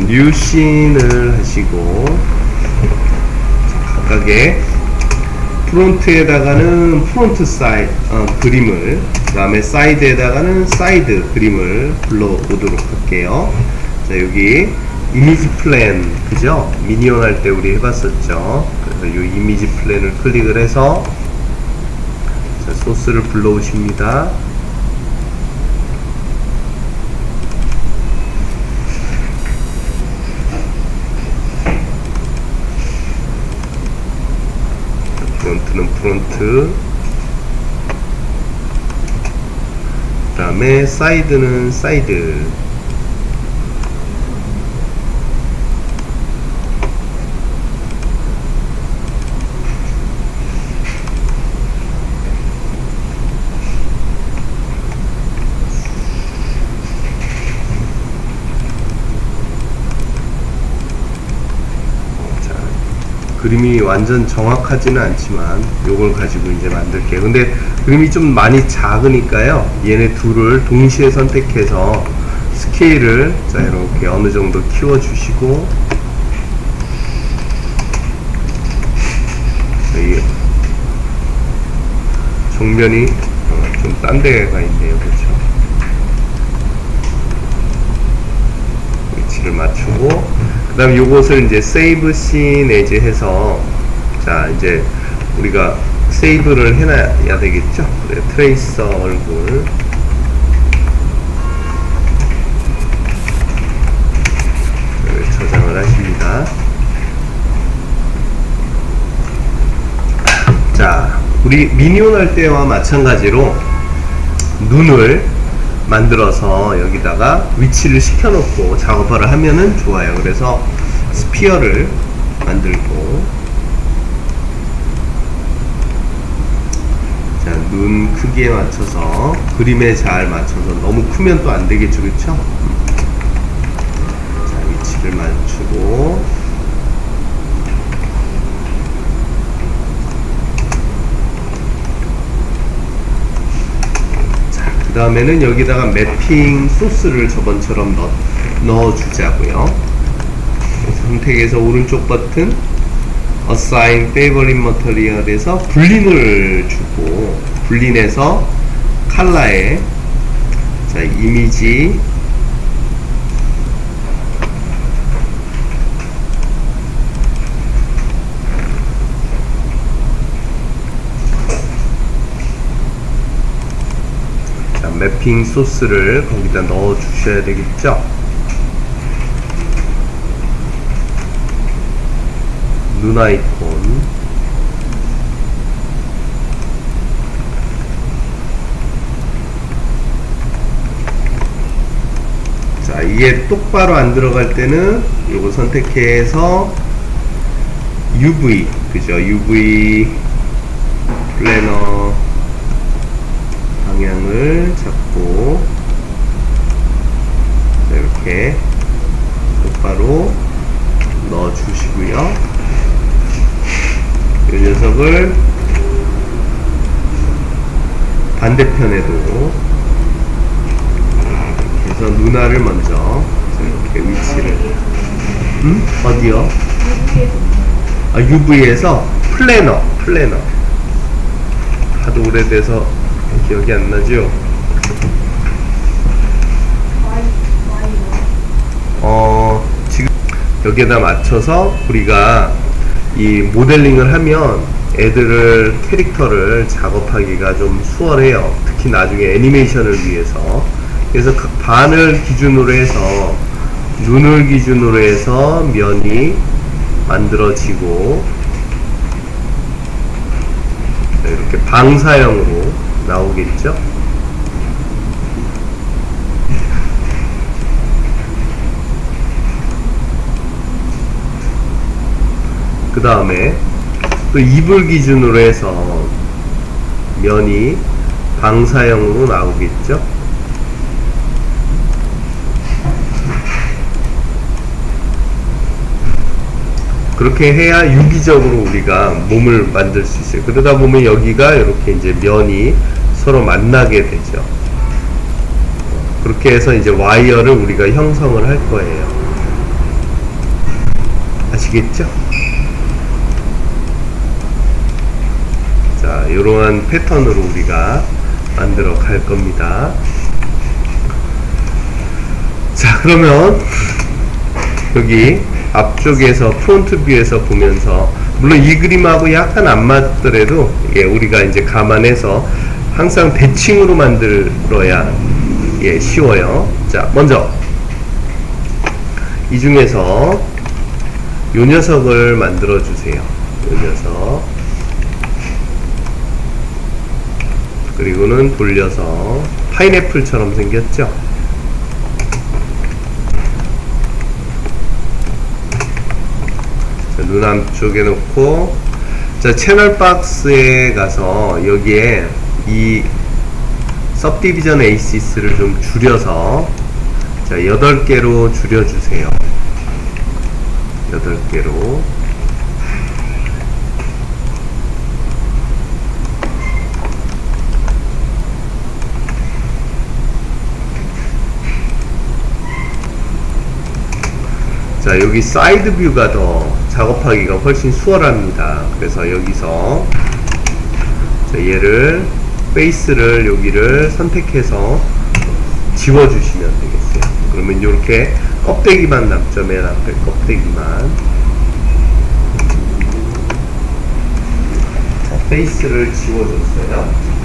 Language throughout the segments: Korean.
뉴 씬을 하시고, 각각의 프론트에다가는 프론트 그림을, 그 다음에 사이드에다가는 사이드 그림을 불러보도록 할게요. 자, 여기 이미지 플랜, 그죠? 미니언 할 때 우리 해봤었죠. 그래서 이 이미지 플랜을 클릭을 해서, 자, 소스를 불러오십니다. 프론트는 프론트, 그 다음에 사이드는 사이드. 그림이 완전 정확하지는 않지만 요걸 가지고 이제 만들게요. 근데 그림이 좀 많이 작으니까요, 얘네 둘을 동시에 선택해서 스케일을, 자, 이렇게 어느 정도 키워 주시고, 이 정면이 좀 딴 데가 있네요. 그렇죠? 위치를 맞추고, 그 다음 요것을 이제 세이브 씬 에이지 해서, 자, 이제 우리가 세이브를 해놔야 되겠죠? 그래, 트레이서 얼굴, 저장을 하십니다. 자, 우리 미니온 할 때와 마찬가지로 눈을 만들어서 여기다가 위치를 시켜놓고 작업을 하면은 좋아요. 그래서 스피어를 만들고, 자, 눈 크기에 맞춰서, 그림에 잘 맞춰서, 너무 크면 또 안 되겠죠, 그쵸? 자, 위치를 맞추고, 그 다음에는 여기다가 매핑 소스를 저번처럼 넣어주자고요. 선택해서 오른쪽 버튼 Assign Favorite Material에서 불린을 주고, 불린해서 컬러에, 자, 이미지, 자, 매핑 소스를 거기다 넣어 주셔야 되겠죠. 눈 아이콘, 자, 이게 똑바로 안 들어갈 때는 요거 선택해서 UV, 그죠? UV 플래너 방향을 잡고, 자, 이렇게 똑바로 넣어 주시고요. 이 녀석을 반대편에도 이렇게 해서 눈알을 먼저, 이렇게 위치를, 어디요? 아, UV에서 플래너. 하도 오래돼서 기억이 안 나죠? 지금 여기에다 맞춰서 우리가 이 모델링을 하면 애들을, 캐릭터를 작업하기가 좀 수월해요. 특히 나중에 애니메이션을 위해서. 그래서 각 반을 기준으로 해서, 눈을 기준으로 해서 면이 만들어지고, 이렇게 방사형으로 나오겠죠? 그 다음에 또 입을 기준으로 해서 면이 방사형으로 나오겠죠? 그렇게 해야 유기적으로 우리가 몸을 만들 수 있어요. 그러다 보면 여기가 이렇게 이제 면이 서로 만나게 되죠. 그렇게 해서 이제 와이어를 우리가 형성을 할 거예요. 아시겠죠? 자, 이러한 패턴으로 우리가 만들어 갈 겁니다. 자, 그러면 여기 앞쪽에서 프론트 뷰에서 보면서, 물론 이 그림하고 약간 안 맞더라도 예, 우리가 이제 감안해서 항상 대칭으로 만들어야 예, 쉬워요. 자, 먼저 이 중에서 요 녀석을 만들어 주세요. 요 녀석. 그리고는 돌려서 파인애플처럼 생겼죠? 자, 눈 안쪽에 놓고, 자, 채널 박스에 가서 여기에 이 subdivision aces를 좀 줄여서, 자, 8개로 줄여주세요. 8개로. 자, 여기 사이드 뷰가 더 작업하기가 훨씬 수월합니다. 그래서 여기서 자, 얘를 페이스를 여기를 선택해서 지워주시면 되겠어요. 그러면 이렇게 껍데기만 남죠. 맨 앞에 껍데기만. 자, 페이스를 지워줬어요.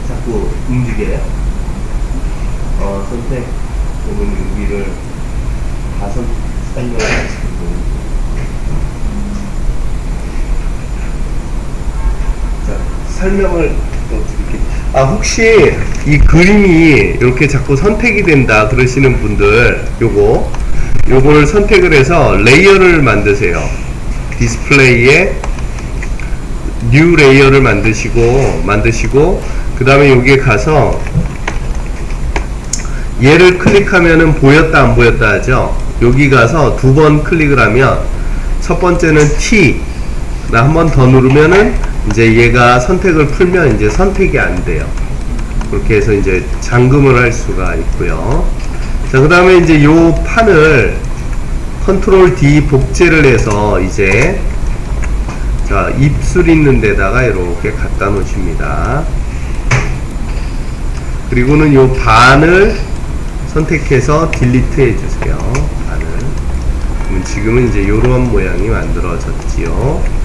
자꾸 움직여요. 선택 부분 여기를 다 설명을 하시고. 자, 설명을 또 드릴게요. 혹시 이 그림이 이렇게 자꾸 선택이 된다 그러시는 분들, 요걸 선택을 해서 레이어를 만드세요. 디스플레이에 뉴 레이어를 만드시고 그 다음에 여기에 가서 얘를 클릭하면은 보였다 안 보였다 하죠. 여기 가서 2번 클릭을 하면 첫 번째는 T, 한 번 더 누르면은 이제 얘가 선택을 풀면 이제 선택이 안 돼요. 그렇게 해서 이제 잠금을 할 수가 있고요. 자, 그 다음에 이제 요 판을 컨트롤 D 복제를 해서 이제 자, 입술 있는 데다가 이렇게 갖다 놓으십니다. 그리고는 요 반을 선택해서 딜리트 해주세요. 반을. 그럼 지금은 이제 요런 모양이 만들어졌지요.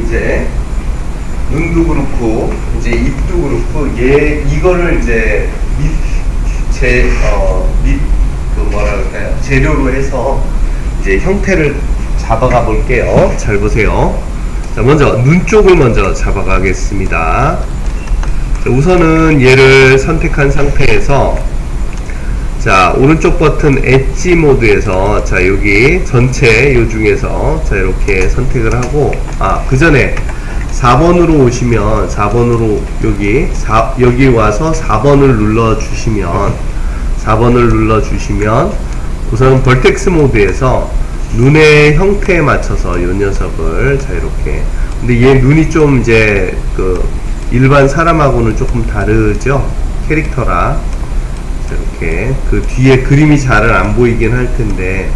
이제 눈도 그렇고 이제 입도 그렇고 이거를 이제 재료로 해서 이제 형태를 잡아가 볼게요. 잘 보세요. 자, 먼저 눈 쪽을 먼저 잡아가겠습니다. 자, 우선은 얘를 선택한 상태에서 자, 오른쪽 버튼 엣지 모드에서 자, 여기 전체 요 중에서 자, 이렇게 선택을 하고 그 전에 4번으로 오시면 4번으로 여기 와서 4번을 눌러주시면 우선 벌텍스 모드에서 눈의 형태에 맞춰서 요 녀석을 자, 이렇게. 근데 얘 눈이 좀 이제 일반 사람하고는 조금 다르죠? 캐릭터라. 이렇게 그 뒤에 그림이 잘 안 보이긴 할 텐데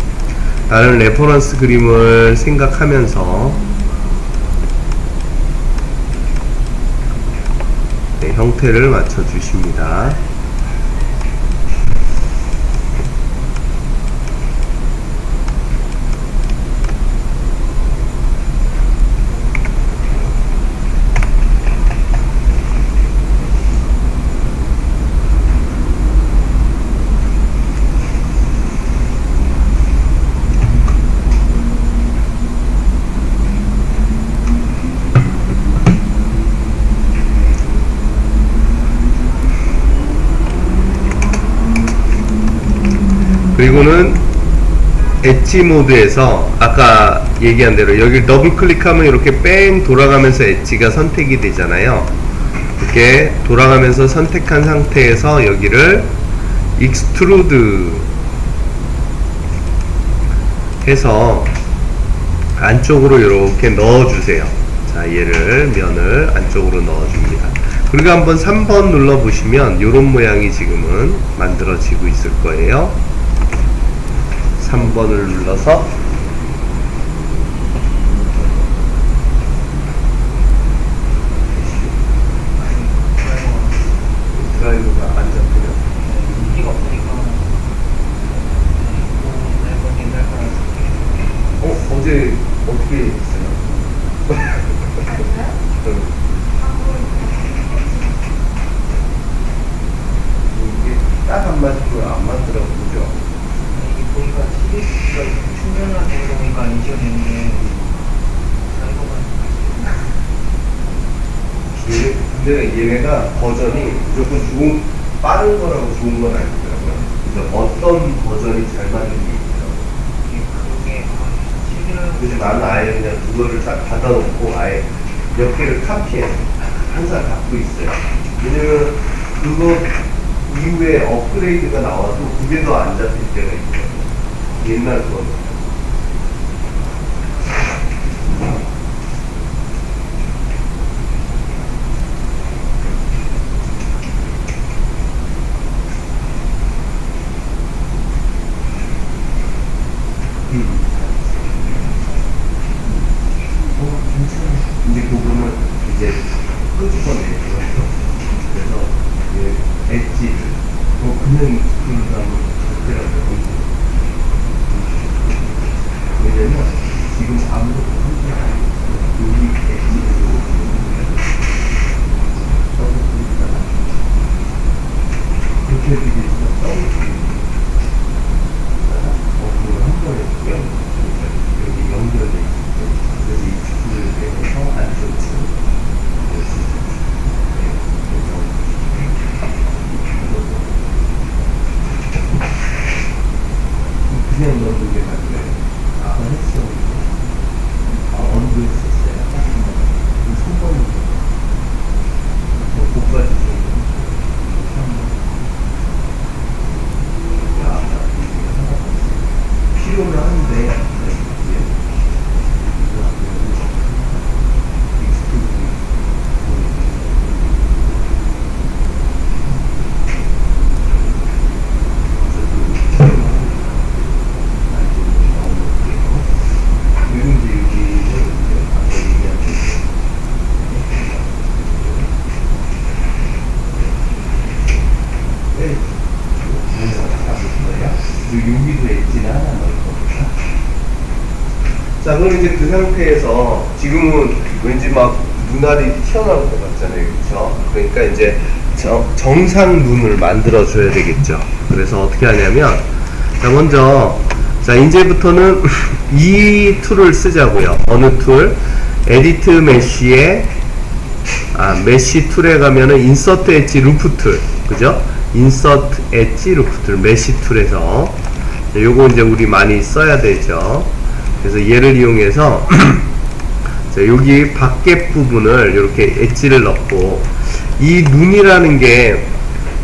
다른 레퍼런스 그림을 생각하면서 네, 형태를 맞춰 주십니다. 그리고는 엣지 모드에서 아까 얘기한 대로 여기 더블 클릭하면 이렇게 뺑 돌아가면서 엣지가 선택이 되잖아요. 이렇게 돌아가면서 선택한 상태에서 여기를 익스트루드 해서 안쪽으로 이렇게 넣어주세요. 자, 얘를 면을 안쪽으로 넣어줍니다. 그리고 한번 3번 눌러보시면 이런 모양이 지금은 만들어지고 있을 거예요. 3번을 눌러서 드라이브가 안 잡혀요. 어제 어떻게 했어요? 이게 딱 안 맞고 안 맞더라고, 그죠? 보니까 CD가 충전을 되는 거니까 안 지워내는데 근데 얘네가 버전이 무조건 좋은 빠른 거라고 좋은 건 아니더라고요. 그래서 어떤 버전이 잘 맞는 게 있더라고요. 그게 그래서 나는 아예 그냥 그거를 딱 받아놓고 아예 몇 개를 카피해 항상 갖고 있어요. 왜냐면 그거 이후에 업그레이드가 나와도 그게 더 안 잡힐 때가 있어요. 옛날 거는. 이제 그거는 이제 끄집어내고요. 그래서 엣지를 그냥 익스트루드 하면 절대라고요. 왜냐면 지금 아무것도 상태가 아니고 여기 엣지를 써보니까 그렇게 되게 써보니까 그걸 한 번에 여기 연결돼 있고 그래서 익스트루드 해서 안쪽으로 그냥 넣는 게 맞아요. 아까 했어. 언제 했었어요? 3번으로. 복까지 좀. 필요를 하는데, 여기도 엣지는 하나 넣을 겁니다. 자, 그럼 이제 그 상태에서 지금은 왠지 막 눈알이 튀어나올 것 같잖아요, 그렇죠? 그러니까 이제 정상 눈을 만들어 줘야 되겠죠. 그래서 어떻게 하냐면, 자, 먼저 자, 이제부터는 이 툴을 쓰자고요. 어느 툴? 에디트 메쉬에 메쉬 툴에 가면은 인서트 엣지 루프 툴, 그죠? 인서트 엣지 루프 툴, 메쉬 툴에서 요거 이제 우리 많이 써야 되죠. 그래서 얘를 이용해서 자, 여기 밖에 부분을 이렇게 엣지를 넣고 이 눈이라는 게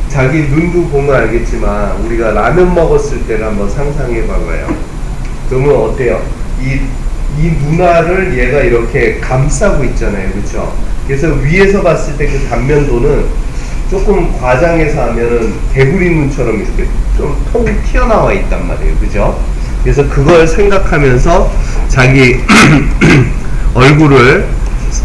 자기 눈도 보면 알겠지만 우리가 라면 먹었을 때를 한번 상상해 봐봐요. 그러면 어때요? 이 눈알을 얘가 이렇게 감싸고 있잖아요, 그렇죠? 그래서 위에서 봤을 때 그 단면도는 조금 과장해서 하면은 개구리 눈처럼 이렇게 좀 통 튀어나와 있단 말이에요. 그죠? 그래서 그걸 생각하면서 자기 얼굴을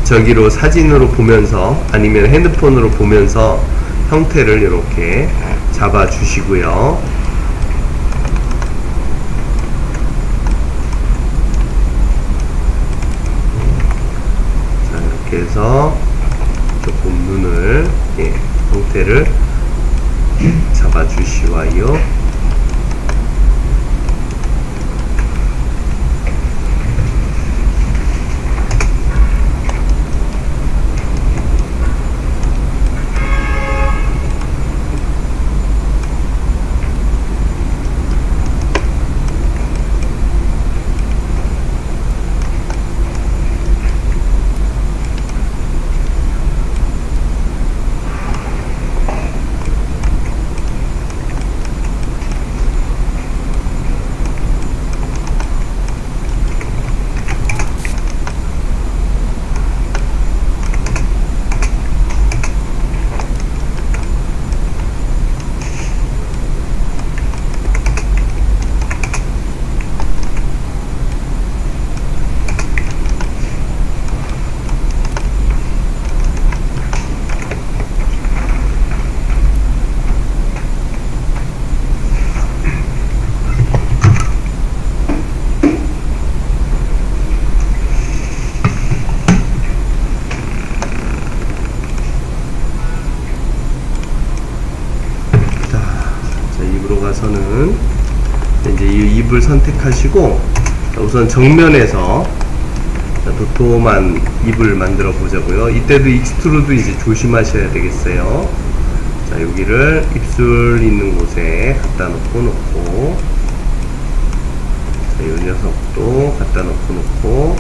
저기로 사진으로 보면서 아니면 핸드폰으로 보면서 형태를 이렇게 잡아 주시고요. 자, 이렇게 해서 조금 눈을 형태를 잡아 주시와요. 가서는 이제 이 입을 선택하시고 우선 정면에서 도톰한 입을 만들어 보자고요. 이때도 익스트루드 이제 조심하셔야 되겠어요. 자, 여기를 입술 있는 곳에 갖다 놓고 자, 이 녀석도 갖다 놓고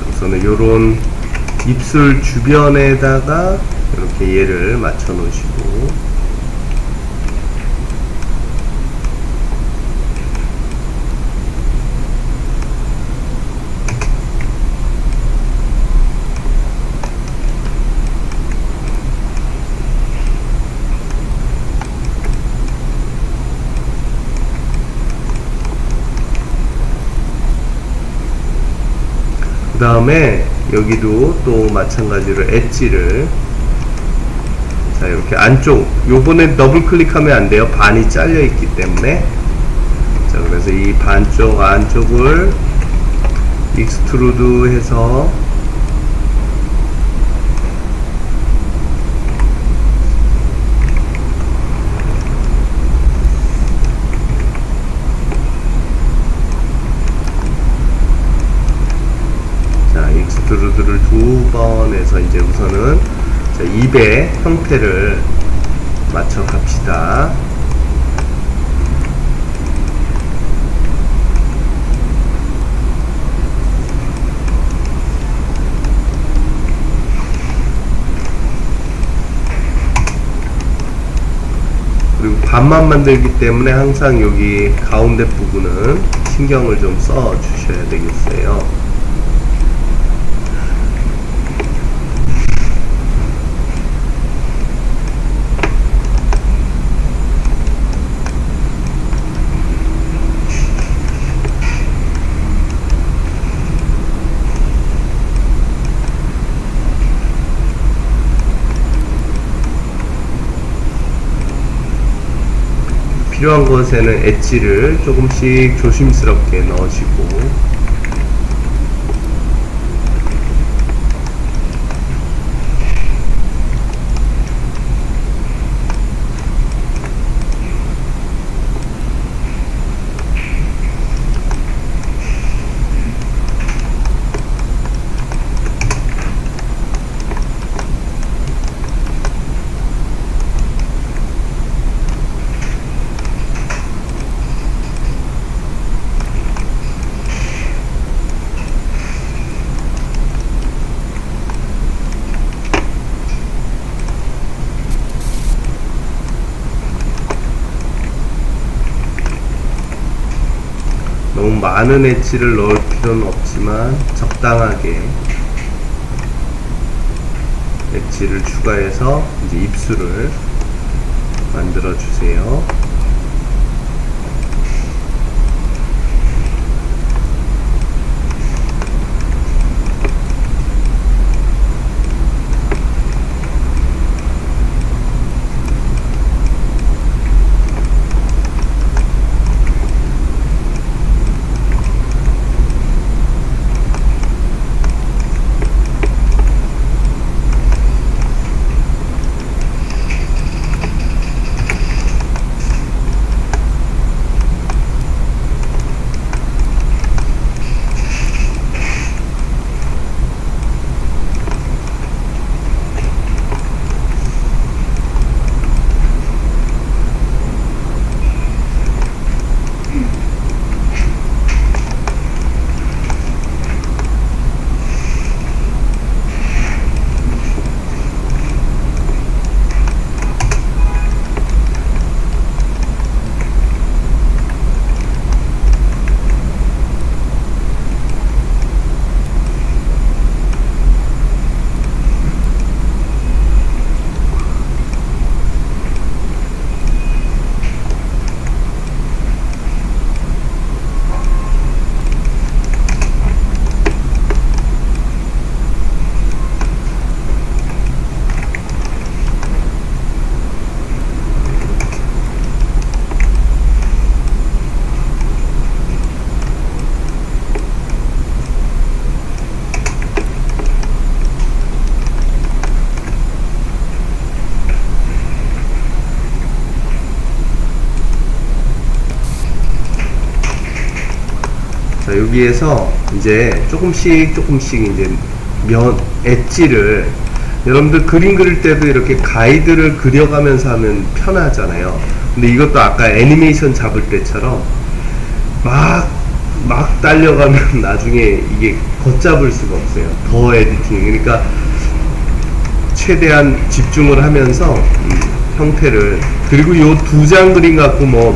우선은 요런 입술 주변에다가 이렇게 얘를 맞춰 놓으시고 그 다음에 여기도 또 마찬가지로 엣지를 자 이렇게 안쪽 요번에 더블 클릭하면 안 돼요. 반이 잘려 있기 때문에 자 그래서 이 반쪽 안쪽을 익스트루드 해서 익스트루드를 두 번 해서 이제 우선은 자, 입의 형태를 맞춰 갑시다. 그리고 반만 만들기 때문에 항상 여기 가운데 부분은 신경을 좀 써 주셔야 되겠어요. 필요한 것에는 엣지를 조금씩 조심스럽게 넣으시고 너무 많은 엣지를 넣을 필요는 없지만 적당하게 엣지를 추가해서 이제 입술을 만들어 주세요. 자, 여기에서 이제 조금씩 이제 엣지를 여러분들 그림 그릴 때도 이렇게 가이드를 그려가면서 하면 편하잖아요. 근데 이것도 아까 애니메이션 잡을 때처럼 막 달려가면 나중에 이게 걷잡을 수가 없어요. 더 에디팅. 그러니까 최대한 집중을 하면서 형태를, 그리고 요 두 장 그림 갖고 뭐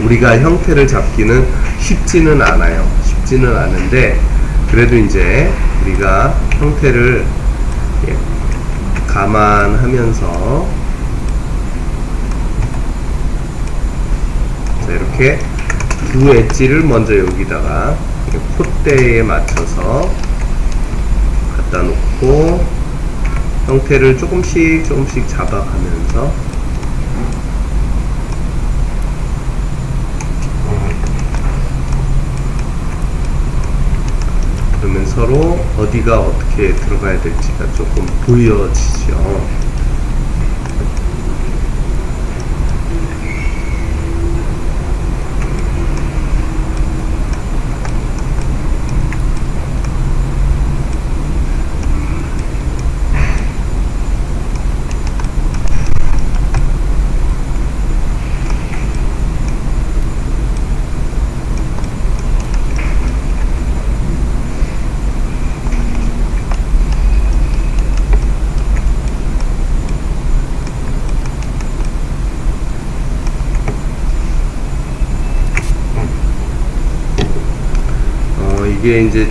우리가 형태를 잡기는 쉽지는 않은데 그래도 이제 우리가 형태를 감안하면서 자, 이렇게 두 엣지를 먼저 여기다가 콧대에 맞춰서 갖다 놓고 형태를 조금씩 잡아가면서 그러면 서로 어디가 어떻게 들어가야 될지가 조금 보여지죠. 이게 이제